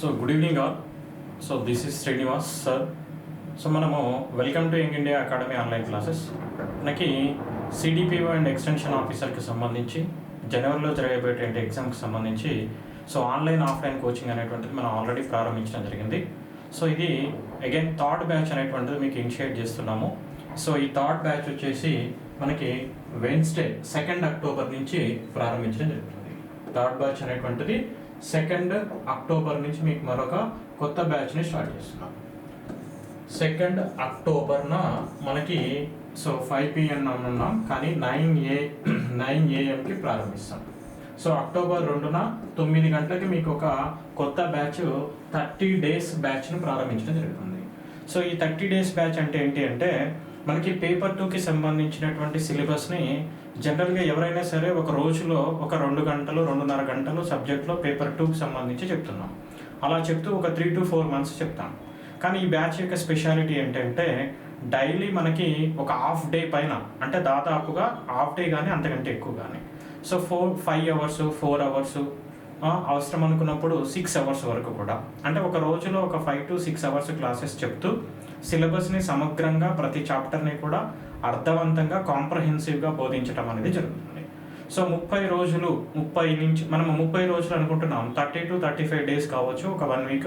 So good evening all. So this is Srinivas sir. So మనము welcome to Young India Academy online classes. మనకి CDPO and extension ఆఫీసర్కి సంబంధించి జనవరిలో జరగబోయేటువంటి ఎగ్జామ్కి సంబంధించి సో ఆన్లైన్ ఆఫ్లైన్ కోచింగ్ అనేటువంటిది మనం ఆల్రెడీ ప్రారంభించడం జరిగింది. సో ఇది అగైన్ థర్డ్ బ్యాచ్ అనేటువంటిది మీకు ఇనిషియేట్ చేస్తున్నాము. సో ఈ థర్డ్ బ్యాచ్ వచ్చేసి మనకి వెన్స్డే 2 అక్టోబర్ నుంచి ప్రారంభించడం జరుగుతుంది. థర్డ్ బ్యాచ్ అనేటువంటిది 2 అక్టోబర్ నుంచి మీకు మరొక కొత్త బ్యాచ్ని స్టార్ట్ చేస్తున్నాం. 2 అక్టోబర్న మనకి సో 5 PM అనున్నాం, కానీ 9 AM ప్రారంభిస్తాం. సో అక్టోబర్ 2న 9 గంటలకి మీకు ఒక కొత్త బ్యాచ్ 30 days బ్యాచ్ను ప్రారంభించడం జరుగుతుంది. సో ఈ 30 days బ్యాచ్ అంటే ఏంటి అంటే మనకి పేపర్ 2కి సంబంధించినటువంటి సిలబస్ని జనరల్గా ఎవరైనా సరే ఒక రోజులో ఒక 2 గంటలు 2.5 గంటలు సబ్జెక్ట్లో పేపర్ 2కి సంబంధించి చెప్తున్నాం. అలా చెప్తూ ఒక 3 to 4 months చెప్తాం. కానీ ఈ బ్యాచ్ యొక్క స్పెషాలిటీ ఏంటంటే డైలీ మనకి ఒక హాఫ్ డే పైన, అంటే దాదాపుగా హాఫ్ డే కానీ అంతకంటే ఎక్కువ కానీ, సో 5 hours 4 hours అవసరం అనుకున్నప్పుడు 6 hours వరకు కూడా, అంటే ఒక రోజులో ఒక 5 to 6 hours క్లాసెస్ చెప్తూ సిలబస్ని సమగ్రంగా ప్రతి చాప్టర్ని కూడా అర్థవంతంగా కాంప్రహెన్సివ్గా బోధించడం అనేది జరుగుతుంది. సో 30 రోజులు మనం 30 రోజులు అనుకుంటున్నాం, 30 to 35 days కావచ్చు, ఒక 1 week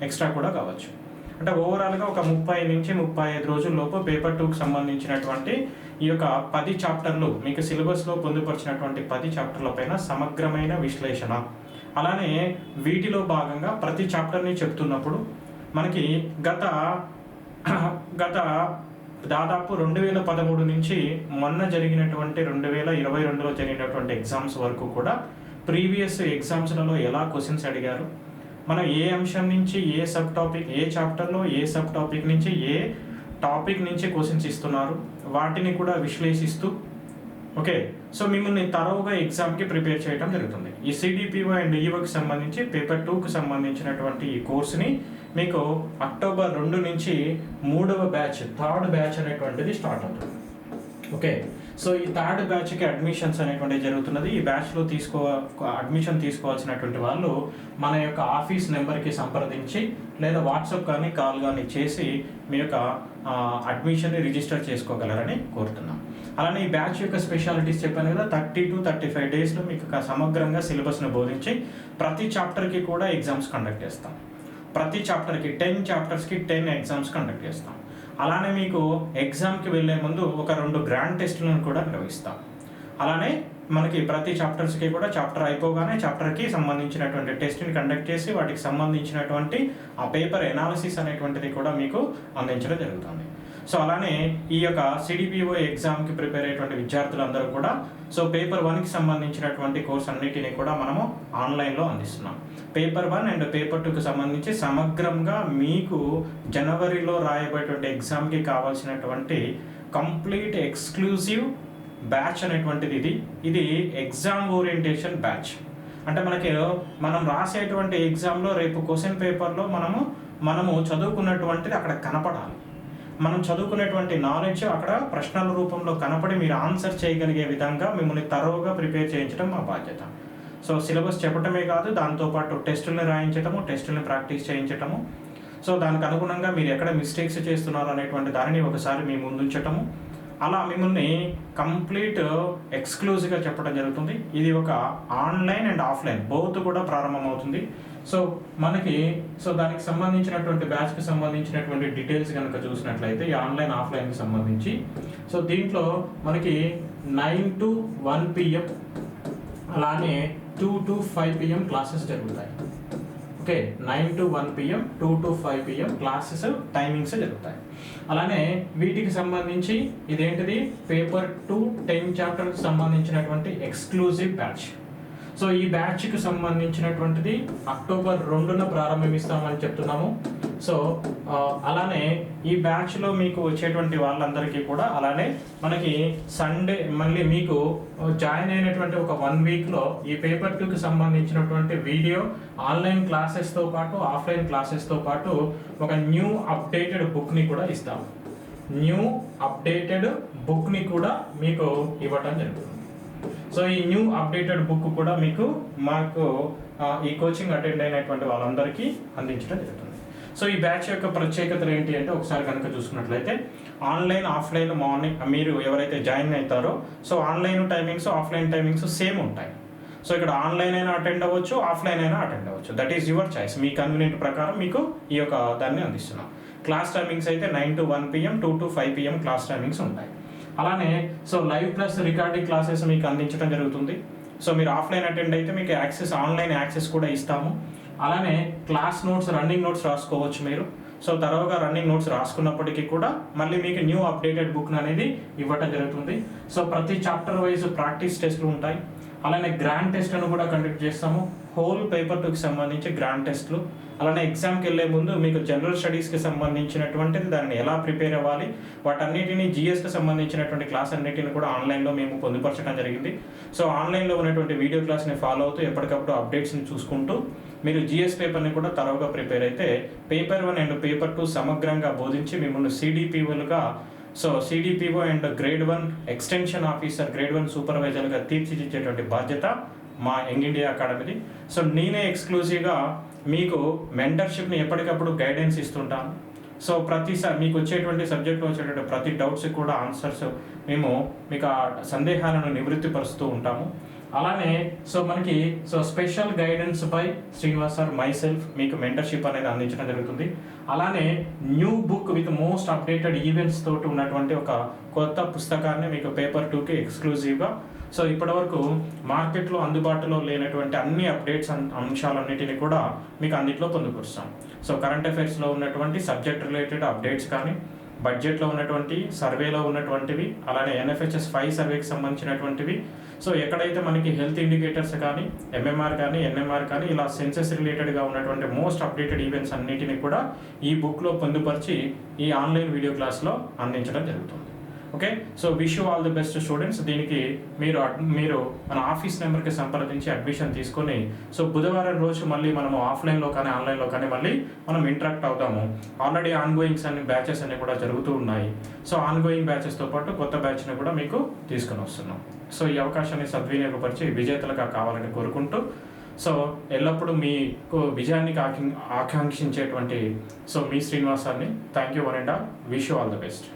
ఎక్స్ట్రా కూడా కావచ్చు. అంటే ఓవరాల్గా ఒక 30 నుంచి 35 రోజుల లోపు పేపర్ 2కి సంబంధించినటువంటి ఈ యొక్క 10 చాప్టర్లు మీకు సిలబస్లో పొందుపరిచినటువంటి 10 చాప్టర్ల పైన సమగ్రమైన విశ్లేషణ. అలానే వీటిలో భాగంగా ప్రతి చాప్టర్ని చెప్తున్నప్పుడు మనకి గత దాదాపు 2013 నుంచి మొన్న జరిగినటువంటి 2022లో జరిగినటువంటి ఎగ్జామ్స్ వరకు కూడా ప్రీవియస్ ఎగ్జామ్స్లలో ఎలా క్వశ్చన్స్ అడిగారు, మనం ఏ అంశం నుంచి ఏ సబ్ టాపిక్, ఏ చాప్టర్లో ఏ సబ్ టాపిక్ నుంచి ఏ టాపిక్ నుంచి క్వశ్చన్స్ ఇస్తున్నారు, వాటిని కూడా విశ్లేషిస్తూ ఓకే. సో మిమ్మల్ని తరోగా ఎగ్జామ్కి ప్రిపేర్ చేయడం జరుగుతుంది. ఈ సిడిపిఓ అండ్ ఈఓకి సంబంధించి పేపర్ 2కి సంబంధించినటువంటి ఈ కోర్సుని మీకు అక్టోబర్ 2 నుంచి 3వ బ్యాచ్ థర్డ్ బ్యాచ్ అనేటువంటిది స్టార్ట్ అవుతుంది. ఓకే. సో ఈ థర్డ్ బ్యాచ్కి అడ్మిషన్స్ అనేటువంటిది జరుగుతున్నది. ఈ బ్యాచ్లో అడ్మిషన్ తీసుకోవాల్సినటువంటి వాళ్ళు మన యొక్క ఆఫీస్ నెంబర్కి సంప్రదించి లేదా వాట్సాప్ కానీ కాల్ కానీ చేసి మీ యొక్క అడ్మిషన్ని రిజిస్టర్ చేసుకోగలరని కోరుతున్నాం. అలానే ఈ బ్యాచ్ యొక్క స్పెషాలిటీస్ చెప్పాను కదా, 30 to 35 daysలో మీకు సమగ్రంగా సిలబస్ను బోధించి ప్రతి చాప్టర్కి కూడా ఎగ్జామ్స్ కండక్ట్ చేస్తాం. ప్రతి చాప్టర్కి 10 chaptersకి 10 ఎగ్జామ్స్ కండక్ట్ చేస్తాం. అలానే మీకు ఎగ్జామ్కి వెళ్ళే ముందు ఒక 2 గ్రాండ్ టెస్టులను కూడా నిర్వహిస్తాం. అలానే మనకి ప్రతి చాప్టర్స్కి కూడా చాప్టర్ అయిపోగానే చాప్టర్కి సంబంధించినటువంటి టెస్ట్ని కండక్ట్ చేసి వాటికి సంబంధించినటువంటి ఆ పేపర్ ఎనాలిసిస్ అనేటువంటిది కూడా మీకు అందించడం జరుగుతుంది. సో అలానే ఈ యొక్క సిడిపిఓ ఎగ్జామ్కి ప్రిపేర్ అయ్యేటువంటి విద్యార్థులందరూ కూడా సో పేపర్ 1కి సంబంధించినటువంటి కోర్స్ అన్నిటినీ కూడా మనము ఆన్లైన్లో అందిస్తున్నాం. పేపర్ 1 అండ్ పేపర్ 2కి సంబంధించి సమగ్రంగా మీకు జనవరిలో రాయబడేటువంటి ఎగ్జామ్కి కావాల్సినటువంటి కంప్లీట్ ఎక్స్క్లూజివ్ బ్యాచ్ అనేటువంటిది ఇది ఎగ్జామ్ ఓరియంటేషన్ బ్యాచ్. అంటే మనం రాసేటువంటి ఎగ్జామ్లో రేపు క్వశ్చన్ పేపర్లో మనము చదువుకున్నటువంటిది అక్కడ కనపడాలి. మనం చదువుకునేటువంటి నాలెడ్జ్ అక్కడ ప్రశ్నల రూపంలో కనపడి మీరు ఆన్సర్ చేయగలిగే విధంగా మిమ్మల్ని తరోగా ప్రిపేర్ చేయించడం మా బాధ్యత. సో సిలబస్ చెప్పటమే కాదు, దాంతోపాటు టెస్టుల్ని రాయించటము, టెస్టుల్ని ప్రాక్టీస్ చేయించటము, సో దానికి అనుగుణంగా మీరు ఎక్కడ మిస్టేక్స్ చేస్తున్నారు అనేటువంటి దానిని ఒకసారి మీ ముందుంచటము, అలా మిమ్మల్ని కంప్లీట్ ఎక్స్క్లూజివ్గా చెప్పడం జరుగుతుంది. ఇది ఒక ఆన్లైన్ అండ్ ఆఫ్లైన్ బోత్ కూడా ప్రారంభమవుతుంది. సో దానికి సంబంధించినటువంటి బ్యాచ్కి సంబంధించినటువంటి డీటెయిల్స్ కనుక చూసినట్లయితే ఈ ఆన్లైన్ ఆఫ్లైన్కి సంబంధించి సో దీంట్లో మనకి 9 to 1 PM అలానే 2 to 5 PM క్లాసెస్ జరుగుతాయి. Okay, 9 to 1 PM 2 to 5 PM classes timings జరుగుతాయి. అలానే వీటికి సంబంధించి ఇదేంటిది పేపర్ 2 10 chapters సంబంధించినటువంటి ఎక్స్క్లూజివ్ బ్యాచ్. సో ఈ బ్యాచ్కి సంబంధించినటువంటిది అక్టోబర్ 2న ప్రారంభిస్తామని చెప్తున్నాము. సో అలానే ఈ బ్యాచ్లో మీకు వచ్చేటువంటి వాళ్ళందరికీ కూడా అలానే మనకి సండే మళ్ళీ మీకు జాయిన్ అయినటువంటి ఒక 1 weekలో ఈ పేపర్ 2కి సంబంధించినటువంటి వీడియో ఆన్లైన్ క్లాసెస్తో పాటు ఆఫ్లైన్ క్లాసెస్తో పాటు ఒక న్యూ అప్డేటెడ్ బుక్ని కూడా ఇస్తాము. న్యూ అప్డేటెడ్ బుక్ని కూడా మీకు ఇవ్వటం జరుగుతుంది. సో ఈ న్యూ అప్డేటెడ్ బుక్ కూడా మీకు మాకు ఈ కోచింగ్ అటెండ్ అయినటువంటి వాళ్ళందరికీ అందించడం జరుగుతుంది. సో ఈ బ్యాచ్ యొక్క ప్రత్యేకతలు ఏంటి అంటే ఒకసారి కనుక చూసుకున్నట్లయితే ఆన్లైన్ ఆఫ్లైన్ మార్నింగ్ మీరు ఎవరైతే జాయిన్ అవుతారో so online timings offline timings same ఉంటాయి. సో ఇక్కడ ఆన్లైన్ అయినా అటెండ్ అవ్వచ్చు, ఆఫ్లైన్ అయినా అటెండ్ అవ్వచ్చు. That is your choice. Me convenient ప్రకారం మీకు ఈ యొక్క దాన్ని అందిస్తున్నాం. క్లాస్ టైమింగ్స్ అయితే 9 to 1 PM 2 to 5 PM class timings ఉంటాయి. అలానే so live plus recording classes మీకు అందించడం జరుగుతుంది. సో మీరు ఆఫ్లైన్ అటెండ్ అయితే మీకు యాక్సెస్ ఆన్లైన్ యాక్సెస్ కూడా ఇస్తాము. అలానే క్లాస్ నోట్స్ రన్నింగ్ నోట్స్ రాసుకోవచ్చు మీరు. సో తరువాత రన్నింగ్ నోట్స్ రాసుకున్నప్పటికీ కూడా మళ్ళీ మీకు న్యూ అప్డేటెడ్ బుక్ అనేది ఇవ్వటం జరుగుతుంది. సో ప్రతి చాప్టర్ వైజ్ ప్రాక్టీస్ టెస్ట్లు ఉంటాయి. అలానే గ్రాండ్ టెస్ట్లను కూడా కండక్ట్ చేస్తాము. హోల్ పేపర్ 2కి సంబంధించి గ్రాండ్ టెస్ట్లు. అలానే ఎగ్జామ్కి వెళ్ళే ముందు మీకు జనరల్ స్టడీస్కి సంబంధించినటువంటిది దాన్ని ఎలా ప్రిపేర్ అవ్వాలి, వాటన్నిటిని జిఎస్కి సంబంధించినటువంటి క్లాస్ అన్నిటిని కూడా ఆన్లైన్లో మేము పొందుపరచడం జరిగింది. సో ఆన్లైన్లో ఉన్నటువంటి వీడియో క్లాస్ని ఫాలో అవుతూ ఎప్పటికప్పుడు అప్డేట్స్ని చూసుకుంటూ మీరు జిఎస్ పేపర్ని కూడా తరవుగా ప్రిపేర్ అయితే పేపర్ 1 అండ్ పేపర్ 2 సమగ్రంగా బోధించి మిమ్మల్ని సిడిపిఓలుగా so CDPO and grade 1 extension officer, grade 1 సూపర్వైజర్గా తీర్చిదిద్దేటువంటి బాధ్యత మా యంగ్ ఇండియా అకాడమీది. సో నేనే ఎక్స్క్లూజివ్గా మీకు మెంటర్షిప్ని ఎప్పటికప్పుడు గైడెన్స్ ఇస్తుంటాను. సో ప్రతిసారి మీకు వచ్చేటువంటి సబ్జెక్ట్లో వచ్చేటువంటి ప్రతి డౌట్స్కి కూడా ఆన్సర్స్ మేము మీకు ఆ సందేహాలను నివృత్తిపరుస్తూ ఉంటాము. అలానే సో మనకి so special guidance by Srinivas sir, my self మీకు మెంటర్షిప్ అనేది అందించడం జరుగుతుంది. అలానే new book with most updated events తోటి ఉన్నటువంటి ఒక కొత్త పుస్తకాన్ని మీకు పేపర్ 2కి ఎక్స్క్లూజివ్గా సో ఇప్పటివరకు మార్కెట్లో అందుబాటులో లేనటువంటి అన్ని అప్డేట్స్ అంశాలన్నిటిని కూడా మీకు అన్నింటిలో పొందుపరుస్తాం. సో కరెంట్ అఫైర్స్లో ఉన్నటువంటి సబ్జెక్ట్ రిలేటెడ్ అప్డేట్స్ కానీ, బడ్జెట్లో ఉన్నటువంటి సర్వేలో ఉన్నటువంటివి, అలానే NFHS 5 సర్వేకి సంబంధించినటువంటివి, సో ఎక్కడైతే మనకి హెల్త్ ఇండికేటర్స్ కానీ, MMR కానీ, NMR కానీ ఇలా సెన్సెస్ రిలేటెడ్గా ఉన్నటువంటి మోస్ట్ అప్డేటెడ్ ఈవెంట్స్ అన్నిటిని కూడా ఈ బుక్లో పొందుపరిచి ఈ ఆన్లైన్ వీడియో క్లాస్లో అందించడం జరుగుతుంది. Okay, so wish you all the best students. దీనికి మీరు మన ఆఫీస్ నెంబర్కి సంప్రదించి అడ్మిషన్ తీసుకొని సో బుధవారం రోజు మళ్ళీ మనము ఆఫ్లైన్లో కానీ ఆన్లైన్లో కానీ మళ్ళీ మనం ఇంటరాక్ట్ అవుతాము. ఆల్రెడీ ఆన్గోయింగ్స్ అన్ని బ్యాచెస్ అన్ని కూడా జరుగుతూ ఉన్నాయి. సో ఆన్గోయింగ్ బ్యాచెస్తో పాటు కొత్త బ్యాచ్ని కూడా మీకు తీసుకొని వస్తున్నాం. సో ఈ అవకాశాన్ని సద్వినియోగపరిచి విజేతలుగా కావాలని కోరుకుంటూ సో ఎల్లప్పుడూ మీకు విజయాన్ని ఆకాంక్షించేటువంటి సో మీ శ్రీనివాసాన్ని thank you one and all. Wish you all the best.